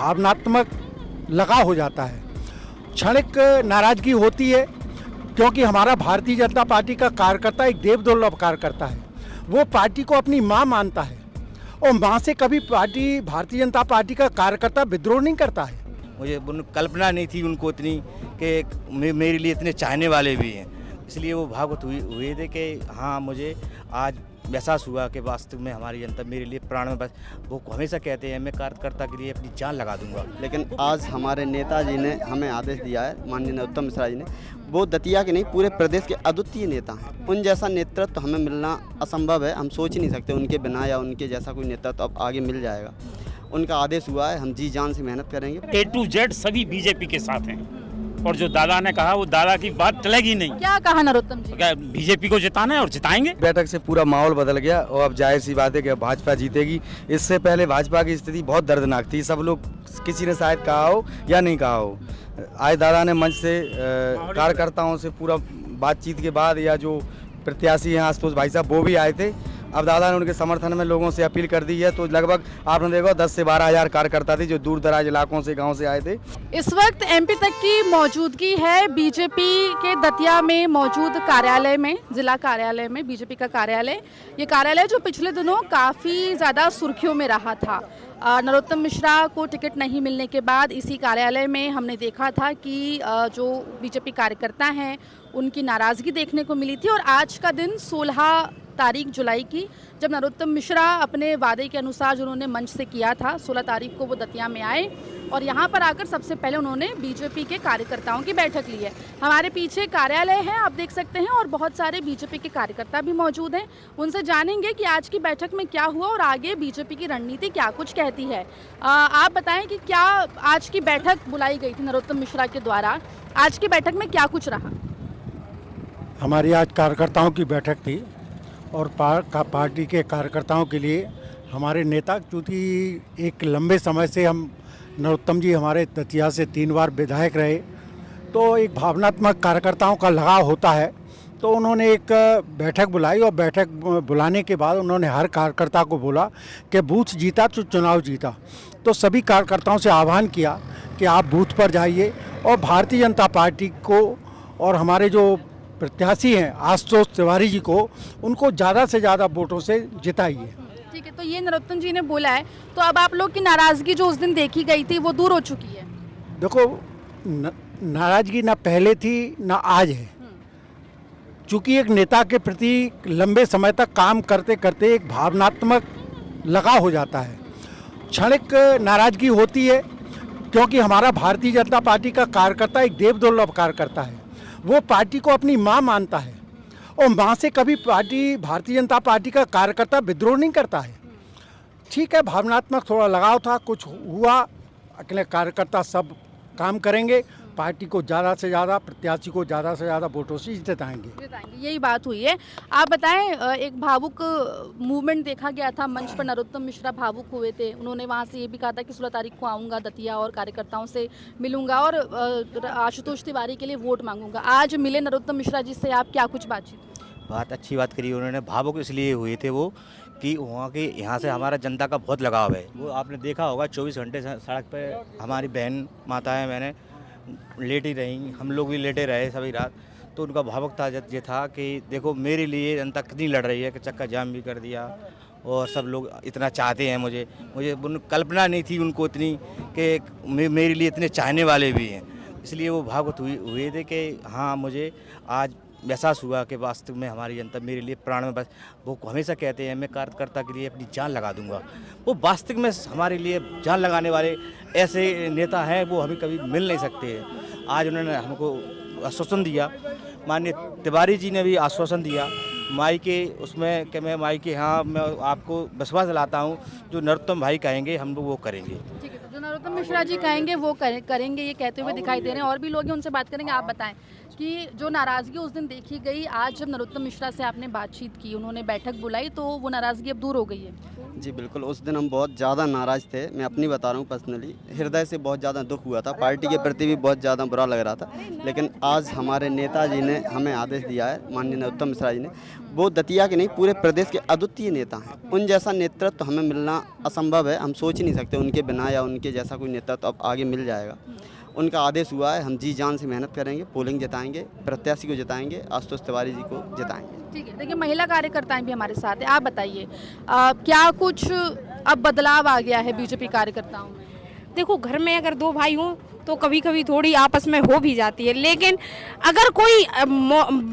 भावनात्मक लगाव हो जाता है, क्षणिक नाराज़गी होती है, क्योंकि हमारा भारतीय जनता पार्टी का कार्यकर्ता एक देवदुर्लभ कार्यकर्ता है। वो पार्टी को अपनी माँ मानता है और माँ से कभी भारतीय जनता पार्टी का कार्यकर्ता विद्रोह नहीं करता है। मुझे कल्पना नहीं थी उनको इतनी कि मेरे लिए इतने चाहने वाले भी हैं, इसलिए वो भावुक हुए थे कि हाँ, मुझे आज एहसास हुआ कि वास्तव में हमारी जनता मेरे लिए प्राण में, बस वो हमेशा कहते हैं मैं कार्यकर्ता के लिए अपनी जान लगा दूंगा। लेकिन आज हमारे नेताजी ने हमें आदेश दिया है, माननीय नरोत्तम मिश्रा जी ने, वो दतिया के नहीं पूरे प्रदेश के अद्वितीय नेता हैं। उन जैसा नेतृत्व हमें मिलना असंभव है, हम सोच ही नहीं सकते उनके बिना या उनके जैसा कोई नेतृत्व अब आगे मिल जाएगा। उनका आदेश हुआ है, हम जी जान से मेहनत करेंगे। A to Z सभी बीजेपी के साथ हैं और जो दादा ने कहा वो दादा की बात टलेगी नहीं। क्या कहा नरोत्तम जी? क्या बीजेपी को जिताना है और जिताएंगे। बैठक से पूरा माहौल बदल गया और अब जाहिर सी बात है कि भाजपा जीतेगी। इससे पहले भाजपा की स्थिति बहुत दर्दनाक थी, सब लोग किसी ने शायद कहा हो या नहीं कहा हो। आज दादा ने मंच से कार्यकर्ताओं से पूरा बातचीत के बाद, या जो प्रत्याशी हैं आशुतोष भाई साहब वो भी आए थे, अब दादा ने उनके समर्थन में लोगों से अपील कर दी है। तो लगभग आपने देखा 10 से 12 हज़ार कार्यकर्ता थे जो दूर दराज इलाकों से, गांव से आए थे। इस वक्त एमपी तक की मौजूदगी है बीजेपी के दतिया में मौजूद कार्यालय में, जिला कार्यालय में बीजेपी का कार्यालय। ये कार्यालय जो पिछले दिनों काफ़ी ज़्यादा सुर्खियों में रहा था। नरोत्तम मिश्रा को टिकट नहीं मिलने के बाद इसी कार्यालय में हमने देखा था कि जो बीजेपी कार्यकर्ता हैं उनकी नाराज़गी देखने को मिली थी। और आज का दिन 16 तारीख जुलाई की, जब नरोत्तम मिश्रा अपने वादे के अनुसार जो उन्होंने मंच से किया था, 16 तारीख को वो दतिया में आए और यहाँ पर आकर सबसे पहले उन्होंने बीजेपी के कार्यकर्ताओं की बैठक ली है। हमारे पीछे कार्यालय है, आप देख सकते हैं, और बहुत सारे बीजेपी के कार्यकर्ता भी मौजूद हैं। उनसे जानेंगे कि आज की बैठक में क्या हुआ और आगे बीजेपी की रणनीति क्या कुछ कहती है। आप बताएं कि क्या आज की बैठक बुलाई गई थी नरोत्तम मिश्रा के द्वारा, आज की बैठक में क्या कुछ रहा? हमारी आज कार्यकर्ताओं की बैठक थी और पार्टी के कार्यकर्ताओं के लिए हमारे नेता, क्योंकि एक लंबे समय से हम नरोत्तम जी हमारे दतिया से 3 बार विधायक रहे, तो एक भावनात्मक कार्यकर्ताओं का लगाव होता है। तो उन्होंने एक बैठक बुलाई और बैठक बुलाने के बाद उन्होंने हर कार्यकर्ता को बोला कि बूथ जीता तो चुनाव जीता। तो सभी कार्यकर्ताओं से आह्वान किया कि आप बूथ पर जाइए और भारतीय जनता पार्टी को और हमारे जो प्रत्याशी हैं आशुतोष तिवारी जी को, उनको ज़्यादा से ज़्यादा वोटों से जिताइए। ठीक है, तो ये नरोत्तम जी ने बोला है, तो अब आप लोग की नाराज़गी जो उस दिन देखी गई थी वो दूर हो चुकी है? देखो, नाराज़गी ना पहले थी ना आज है। चूँकि एक नेता के प्रति लंबे समय तक काम करते करते एक भावनात्मक लगाव हो जाता है, क्षणिक नाराज़गी होती है, क्योंकि हमारा भारतीय जनता पार्टी का कार्यकर्ता एक देवदुर्लभ कार्यकर्ता है। वो पार्टी को अपनी माँ मानता है और माँ से कभी भारतीय जनता पार्टी का कार्यकर्ता विद्रोह नहीं करता है। ठीक है, भावनात्मक थोड़ा लगाव था, कुछ हुआ, अकेले कार्यकर्ता सब काम करेंगे, पार्टी को ज़्यादा से ज़्यादा, प्रत्याशी को ज़्यादा से ज़्यादा वोटों से जिताएंगे। यही बात हुई है। आप बताएं, एक भावुक मूवमेंट देखा गया था मंच पर, नरोत्तम मिश्रा भावुक हुए थे। उन्होंने वहां से ये भी कहा था कि 16 तारीख को आऊँगा दतिया और कार्यकर्ताओं से मिलूंगा और आशुतोष तिवारी के लिए वोट मांगूंगा। आज मिले नरोत्तम मिश्रा जी से, आप क्या कुछ बात अच्छी बात करी उन्होंने। भावुक इसलिए हुए थे वो कि वहाँ के यहाँ से हमारा जनता का बहुत लगाव है। वो आपने देखा होगा 24 घंटे सड़क पर हमारी बहन माताएँ मैंने लेटी रही, हम लोग भी लेटे रहे सभी रात। तो उनका भावुकता ये था कि देखो मेरे लिए जनता कितनी लड़ रही है, कि चक्का जाम भी कर दिया और सब लोग इतना चाहते हैं मुझे कल्पना नहीं थी उनको इतनी कि मेरे लिए इतने चाहने वाले भी हैं, इसलिए वो भावुक हुए थे कि हाँ, मुझे आज एहसास हुआ कि वास्तव में हमारी जनता मेरे लिए प्राण में, बस वो हमेशा कहते हैं मैं कार्यकर्ता के लिए अपनी जान लगा दूंगा। वो वास्तविक में हमारे लिए जान लगाने वाले ऐसे नेता हैं, वो हमें कभी मिल नहीं सकते हैं। आज उन्होंने हमको आश्वासन दिया, माननीय तिवारी जी ने भी आश्वासन दिया माई के उसमें कि मैं माई के, हाँ, मैं आपको विश्वास दिलाता हूँ जो नरोत्तम भाई कहेंगे हम लोग वो करेंगे। ठीक है, तो जो नरोत्तम मिश्रा जी कहेंगे वो करेंगे, ये कहते हुए दिखाई दे रहे हैं। और भी लोग हैं, उनसे बात करेंगे। आप बताएं कि जो नाराज़गी उस दिन देखी गई, आज जब नरोत्तम मिश्रा से आपने बातचीत की, उन्होंने बैठक बुलाई, तो वो नाराज़गी अब दूर हो गई है? जी बिल्कुल, उस दिन हम बहुत ज़्यादा नाराज़ थे। मैं अपनी बता रहा हूँ पर्सनली, हृदय से बहुत ज़्यादा दुख हुआ था, पार्टी के प्रति भी बहुत ज़्यादा बुरा लग रहा था। लेकिन आज हमारे नेताजी ने हमें आदेश दिया है, माननीय नरोत्तम मिश्रा जी ने, वो दतिया के नहीं पूरे प्रदेश के अद्वितीय नेता हैं। उन जैसा नेतृत्व हमें मिलना असंभव है, हम सोच ही नहीं सकते उनके बिना या उनके जैसा कोई नेतृत्व अब आगे मिल जाएगा। उनका आदेश हुआ है, हम जी जान से मेहनत करेंगे, पोलिंग जिताएंगे, प्रत्याशी को जिताएंगे, आशुतोष तिवारी जी को जिताएंगे। ठीक है, देखिए महिला कार्यकर्ताएं भी हमारे साथ हैं। आप बताइए क्या कुछ अब बदलाव आ गया है बीजेपी कार्यकर्ताओं में? देखो, घर में अगर दो भाई हों तो कभी कभी थोड़ी आपस में हो भी जाती है, लेकिन अगर कोई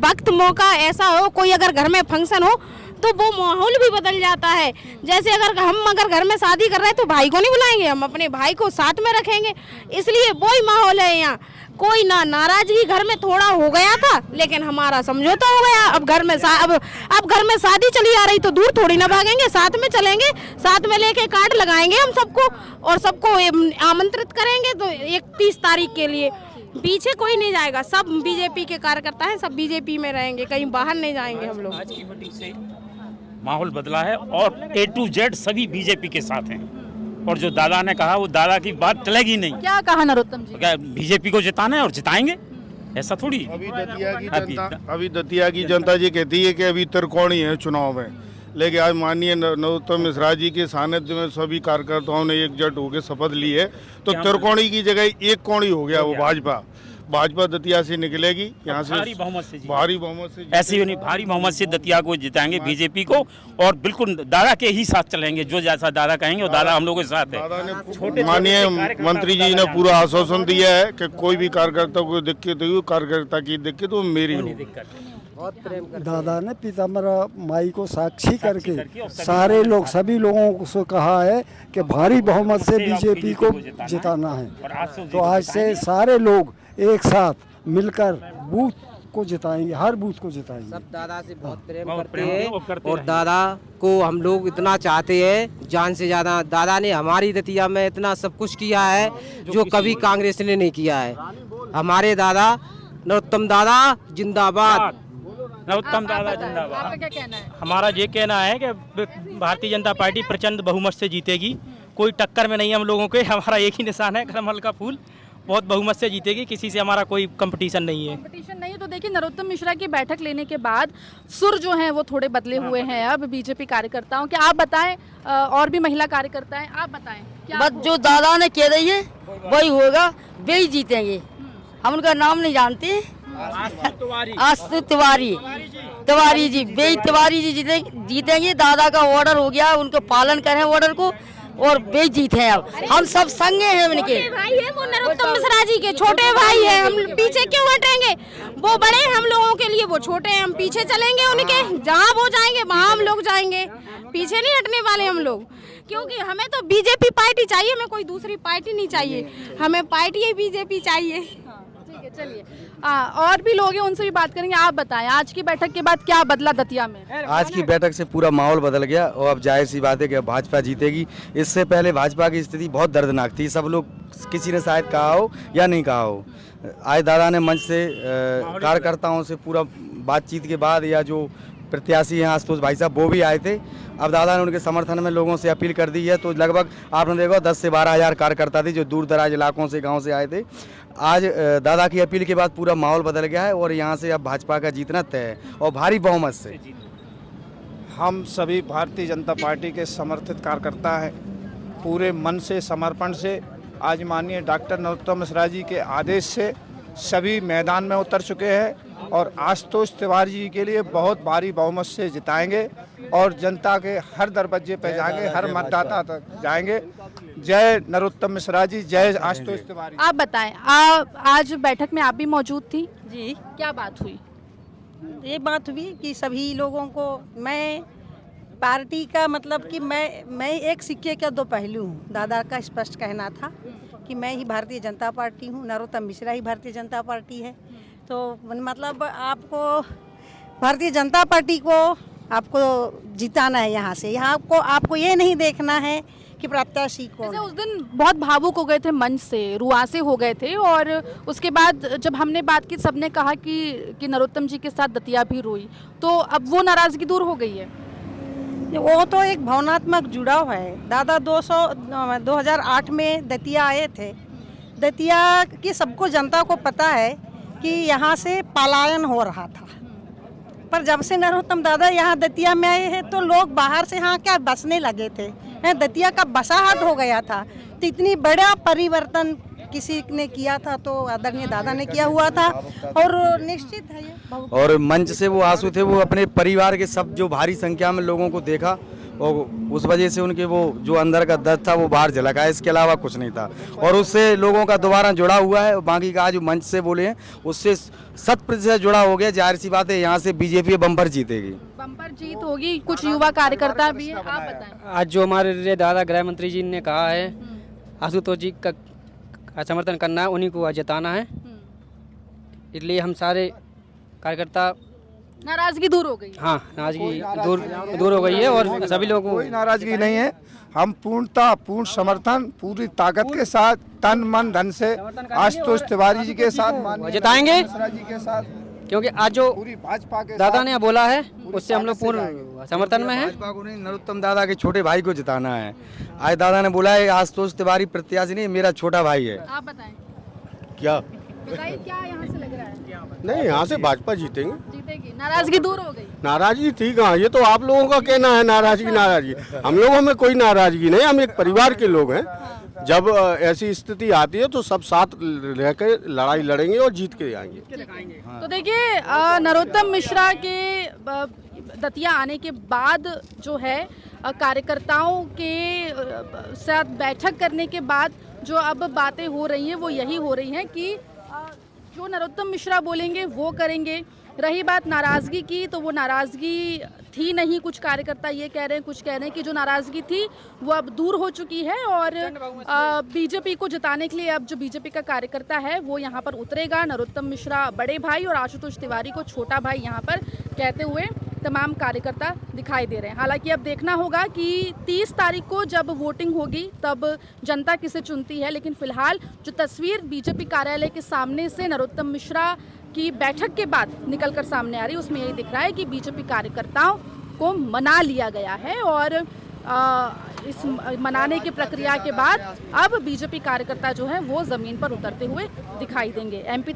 वक्त मौका ऐसा हो, कोई अगर घर में फंक्शन हो तो वो माहौल भी बदल जाता है। जैसे अगर घर में शादी कर रहे हैं तो भाई को नहीं बुलाएंगे, हम अपने भाई को साथ में रखेंगे, इसलिए वही माहौल है यहाँ। कोई ना नाराजगी घर में थोड़ा हो गया था, लेकिन हमारा समझौता हो गया। अब घर में शादी चली आ रही तो दूर थोड़ी ना भागेंगे, साथ में चलेंगे, साथ में लेके कार्ड लगाएंगे हम सबको और सबको आमंत्रित करेंगे। तो 31 तारीख के लिए पीछे कोई नहीं जाएगा, सब बीजेपी के कार्यकर्ता हैं, सब बीजेपी में रहेंगे, कहीं बाहर नहीं जाएंगे हम लोग। आज की मीटिंग से माहौल बदला है और A to Z सभी बीजेपी के साथ हैं। और जो दादा ने कहा वो दादा की बात टलेगी नहीं। क्या कहा नरोत्तम जी? क्या बीजेपी को जिताना है और जिताएंगे, ऐसा थोड़ी। अभी दतिया की जनता जी कहती है कि अभी त्रिकोणीय है चुनाव में, लेकिन आज माननीय नरोत्तम मिश्रा जी के सानिध्य में सभी कार्यकर्ताओं ने एकजुट होकर शपथ ली है, तो त्रिकोणी की जगह एक कोणी हो गया वो भाजपा दतिया से निकलेगी, यहाँ से भारी बहुमत से ऐसे ही नहीं, भारी बहुमत से दतिया को जिताएंगे बीजेपी को, और बिल्कुल दादा के ही साथ चलेंगे, जो जैसा दादा कहेंगे और दादा हम लोगों के साथ है। माननीय मंत्री जी ने पूरा आश्वासन दिया है कि कोई भी कार्यकर्ता को दिक्कत हुई, कार्यकर्ता की दिक्कत वो मेरी हो। दादा ने पीताम्बरा माई को साक्षी करके सारे लोग सभी लोगों से कहा है कि भारी बहुमत से बीजेपी को जिताना है। तो आज से सारे लोग एक साथ मिलकर बूथ को जिताएंगे, हर बूथ को जिताएंगे। सब दादा से बहुत प्रेम करते हैं और दादा को हम लोग इतना चाहते हैं जान से ज़्यादा। दादा ने हमारी दतिया में इतना सब कुछ किया है जो कभी कांग्रेस ने नहीं किया है। हमारे दादा नरोत्तम दादा जिंदाबाद, नरोत्तम दादा जिंदाबाद। आपका क्या कहना है? हमारा ये कहना है कि भारतीय जनता पार्टी प्रचंड बहुमत से जीतेगी, कोई टक्कर में नहीं हम लोगों के। हमारा एक ही निशान है कमल का फूल, बहुत बहुमत से जीतेगी, किसी से हमारा कोई कंपटीशन नहीं है। कंपटीशन नहीं है। तो देखिए नरोत्तम मिश्रा की बैठक लेने के बाद सुर जो हैं वो थोड़े बदले हुए हैं अब बीजेपी कार्यकर्ताओं के। आप बताएं, और भी महिला कार्यकर्ता हैं, आप बताएं क्या? बस जो दादा ने कह रही है वही होगा, वे ही जीतेंगे। हम उनका नाम नहीं जानते, आशुतोष तिवारी जी, वे तिवारी जी जीतेंगे। दादा का ऑर्डर हो गया, उनको पालन करें ऑर्डर को और वे जीते हैं। अब हम सब संगे हैं उनके भाई है वो नरोत्तम मिश्रा जी के छोटे भाई है, हम पीछे क्यों हटेंगे? वो बड़े हैं हम लोगों के लिए, वो छोटे हैं, हम पीछे चलेंगे उनके, जहाँ वो जाएंगे वहाँ हम लोग जाएंगे, पीछे नहीं हटने वाले हम लोग। क्योंकि हमें तो बीजेपी पार्टी चाहिए, हमें कोई दूसरी पार्टी नहीं चाहिए, हमें पार्टी ही बीजेपी चाहिए। ठीक है, चलिए और भी लोग हैं, उनसे भी बात करेंगे। आप बताएं आज की बैठक के बाद क्या बदला दतिया में? आज की बैठक से पूरा माहौल बदल गया और अब जाहिर सी बात है कि भाजपा जीतेगी। इससे पहले भाजपा की स्थिति बहुत दर्दनाक थी, सब लोग किसी ने शायद कहा हो या नहीं कहा हो। आज दादा ने मंच से कार्यकर्ताओं से पूरा बातचीत के बाद, या जो प्रत्याशी हैं आशुतोष भाई साहब वो भी आए थे, अब दादा ने उनके समर्थन में लोगों से अपील कर दी है। तो लगभग आपने देखा 10 से 12 हज़ार कार्यकर्ता थे जो दूर दराज इलाकों से, गांव से आए थे। आज दादा की अपील के बाद पूरा माहौल बदल गया है और यहां से अब भाजपा का जीतना तय है और भारी बहुमत से। हम सभी भारतीय जनता पार्टी के समर्थित कार्यकर्ता हैं, पूरे मन से, समर्पण से आज माननीय डॉक्टर नरोत्तम मिश्रा जी के आदेश से सभी मैदान में उतर चुके हैं और आशुतोष तिवारी जी के लिए बहुत भारी बहुमत से जिताएंगे और जनता के हर दरवाजे पे जाएंगे, हर मतदाता तक जाएंगे। जय नरोत्तम मिश्रा जी, जय आशुतोष तिवारी। आप बताएं, आज बैठक में आप भी मौजूद थी जी? क्या बात हुई? ये बात हुई कि सभी लोगों को, मैं पार्टी का मतलब कि मैं एक सिक्के का दो पहलू हूँ। दादा का स्पष्ट कहना था कि मैं ही भारतीय जनता पार्टी हूँ, नरोत्तम मिश्रा ही भारतीय जनता पार्टी है। तो मतलब आपको भारतीय जनता पार्टी को आपको जिताना है यहाँ से। यहाँ आपको ये नहीं देखना है कि प्रत्याशी कौन। उस दिन बहुत भावुक हो गए थे, मंच से रुआसे हो गए थे और उसके बाद जब हमने बात की सबने कहा कि नरोत्तम जी के साथ दतिया भी रोई, तो अब वो नाराज़गी दूर हो गई है? वो तो एक भावनात्मक जुड़ाव है। दादा 2008 में दतिया आए थे। दतिया की सबको जनता को पता है कि यहाँ से पलायन हो रहा था, पर जब से नरोत्तम दादा यहाँ दतिया में आए हैं तो लोग बाहर से यहाँ क्या बसने लगे थे। दतिया का बसाहट हो गया था। तो इतनी बड़ा परिवर्तन किसी ने किया था तो आदरणीय दादा ने किया हुआ था, और निश्चित है ये। और मंच से वो आंसू थे, वो अपने परिवार के सब जो भारी संख्या में लोगों को देखा और उस वजह से उनके वो जो अंदर का दर्द था वो बाहर झलका है, इसके अलावा कुछ नहीं था। और उससे लोगों का दोबारा जुड़ा हुआ है। बाकी का जो मंच से बोले हैं उससे 100% जुड़ा हो गया। जाहिर सी बात है यहाँ से बीजेपी बम्पर जीतेगी, बम्पर जीत होगी। कुछ युवा कार्यकर्ता भी है, आप बताएं। आज जो हमारे दादा गृह मंत्री जी ने कहा है आशुतोष जी का समर्थन करना है, उन्हीं को जिताना है, इसलिए हम सारे कार्यकर्ता नाराजगी दूर हो गई। हाँ, नाराजगी दूर हो गई है और सभी लोगों कोई नाराजगी नहीं है। हम पूर्ण समर्थन पूरी ताकत के साथ तन मन धन से आशुतोष तिवारी जी के साथ जिताएंगे जी के साथ, क्योंकि आज जो पूरी भाजपा के दादा ने बोला है उससे हम लोग पूर्ण समर्थन में हैं। भाजपा को नहीं, नरोत्तम दादा के छोटे भाई को जिताना है। आज दादा ने बोला है आशुतोष तिवारी प्रत्याशी नहीं, मेरा छोटा भाई है। आप बताएं, क्या बताइए क्या यहाँ से लग रहा है? नहीं, यहाँ से भाजपा जीतेंगे। जीतेगी, नाराजगी दूर हो गई। नाराजगी ठीक है, ये तो आप लोगों का कहना है नाराजगी। हम लोगों में कोई नाराजगी नहीं, हम एक परिवार के लोग हैं। जब ऐसी स्थिति आती है तो सब साथ रहकर लड़ाई लड़ेंगे और जीत के आएंगे। तो देखिए, नरोत्तम मिश्रा के दतिया आने के बाद जो है कार्यकर्ताओं के साथ बैठक करने के बाद जो अब बातें हो रही हैं वो यही हो रही हैं कि जो नरोत्तम मिश्रा बोलेंगे वो करेंगे। रही बात नाराज़गी की, तो वो नाराज़गी थी नहीं। कुछ कार्यकर्ता ये कह रहे हैं, कुछ कह रहे हैं कि जो नाराज़गी थी वो अब दूर हो चुकी है और बीजेपी को जिताने के लिए अब जो बीजेपी का कार्यकर्ता है वो यहाँ पर उतरेगा। नरोत्तम मिश्रा बड़े भाई और आशुतोष तिवारी को छोटा भाई यहाँ पर कहते हुए तमाम कार्यकर्ता दिखाई दे रहे हैं। हालांकि अब देखना होगा कि 30 तारीख को जब वोटिंग होगी तब जनता किसे चुनती है, लेकिन फिलहाल जो तस्वीर बीजेपी कार्यालय के सामने से नरोत्तम मिश्रा की बैठक के बाद निकलकर सामने आ रही है उसमें यही दिख रहा है कि बीजेपी कार्यकर्ताओं को मना लिया गया है और इस मनाने की प्रक्रिया के बाद अब बीजेपी कार्यकर्ता जो है वो ज़मीन पर उतरते हुए दिखाई देंगे। एमपी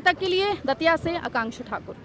तक के लिए दतिया से आकांक्षा ठाकुर।